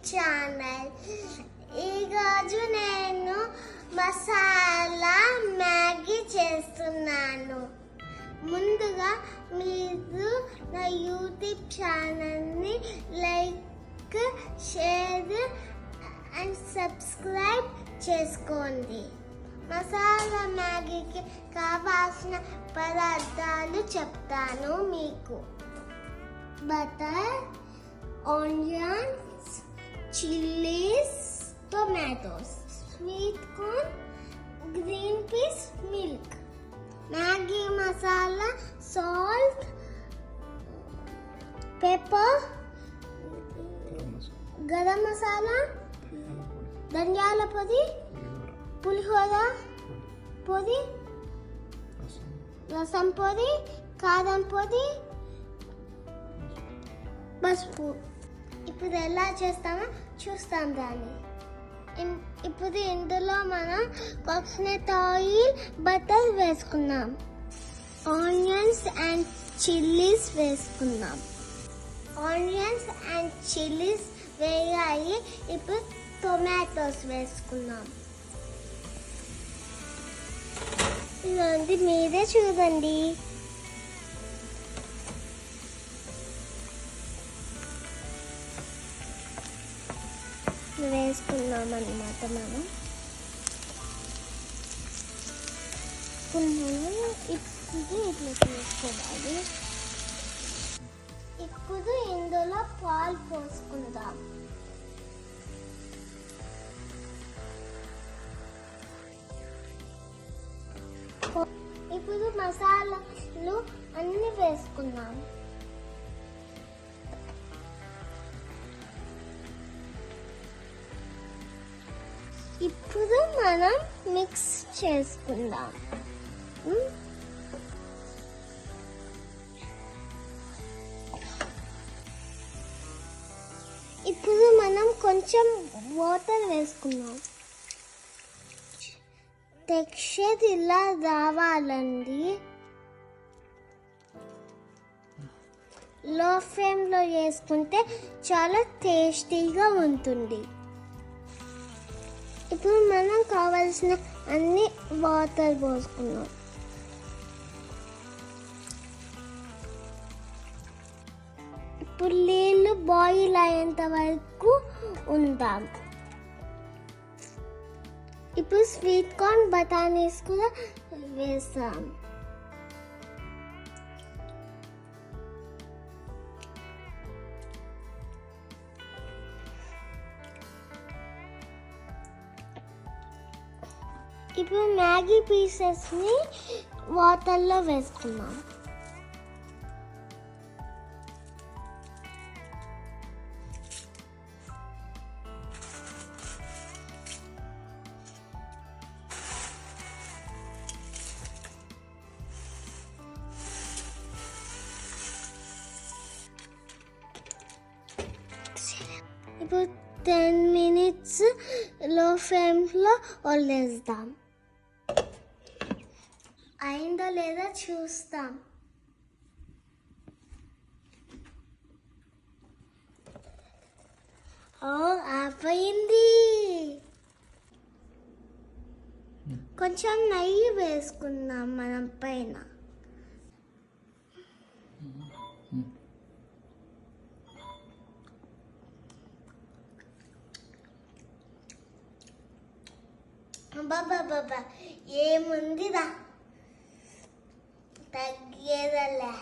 Channel. ఈరోజు నేను masala Maggi చేస్తున్నాను. ముందుగా మీరు నా యూట్యూబ్ ఛానల్ని లైక్, షేర్ అండ్ సబ్స్క్రైబ్ చేసుకోండి. మసాలా మ్యాగీకి కావాల్సిన పదార్థాలు చెప్తాను మీకు. Butter, onions, chillies, tomatoes, sweet corn, green peas, milk, Maggi masala, salt, pepper, garam masala, ధనియాల పొడి, పులిహోర పొడి, రసం పొడి, కారం పొడి, పసుపు. ఇప్పుడు ఎలా చేస్తామో చూస్తాం దాన్ని. ఇప్పుడు ఇందులో మనం కోకోనట్ ఆయిల్, బటర్ వేసుకున్నాం. ఆనియన్స్ అండ్ చిల్లీస్ వేసుకున్నాం. ఆనియన్స్ అండ్ చిల్లీస్ వేయాలి. ఇప్పుడు టొమాటోస్ వేసుకున్నాం. ఇలాంటి మీరే చూడండి. వేసుకున్నాం అన్నమాట మనం. ఇప్పుడు ఇట్లా చేసుకోవాలి. ఇప్పుడు ఇందులో పాలు పోసుకుందాం. ఇప్పుడు మసాలాలు అన్ని వేసుకున్నాం. ఇప్పుడు మనం మిక్స్ చేసుకుందాం. ఇప్పుడు మనం కొంచెం వాటర్ వేసుకున్నాం. టెక్స్చర్ ఇలా రావాలండి. లో ఫ్లేమ్లో వేసుకుంటే చాలా టేస్టీగా ఉంటుంది. ఇప్పుడు మనం కావాల్సిన అన్ని వాటర్ పోసుకున్నాం. ఇప్పుడు నీళ్ళు బాయిల్ అయ్యేంత వరకు ఉందాం. ఇప్పుడు స్వీట్ కార్న్, బటానీస్ కూడా వేసాం. ఇప్పుడు మ్యాగీ పీసెస్ని వాటర్లో వేసుకున్నాం. ఇప్పుడు 10 minutes లో ఫ్లేమ్లో వదిలేద్దాం. అయిందో లేదో చూస్తాం. అయిపోయింది. కొంచెం నెయ్యి వేసుకుందాం మనం పైన. బాబా ఏముందిరా, తగ్గేదలే.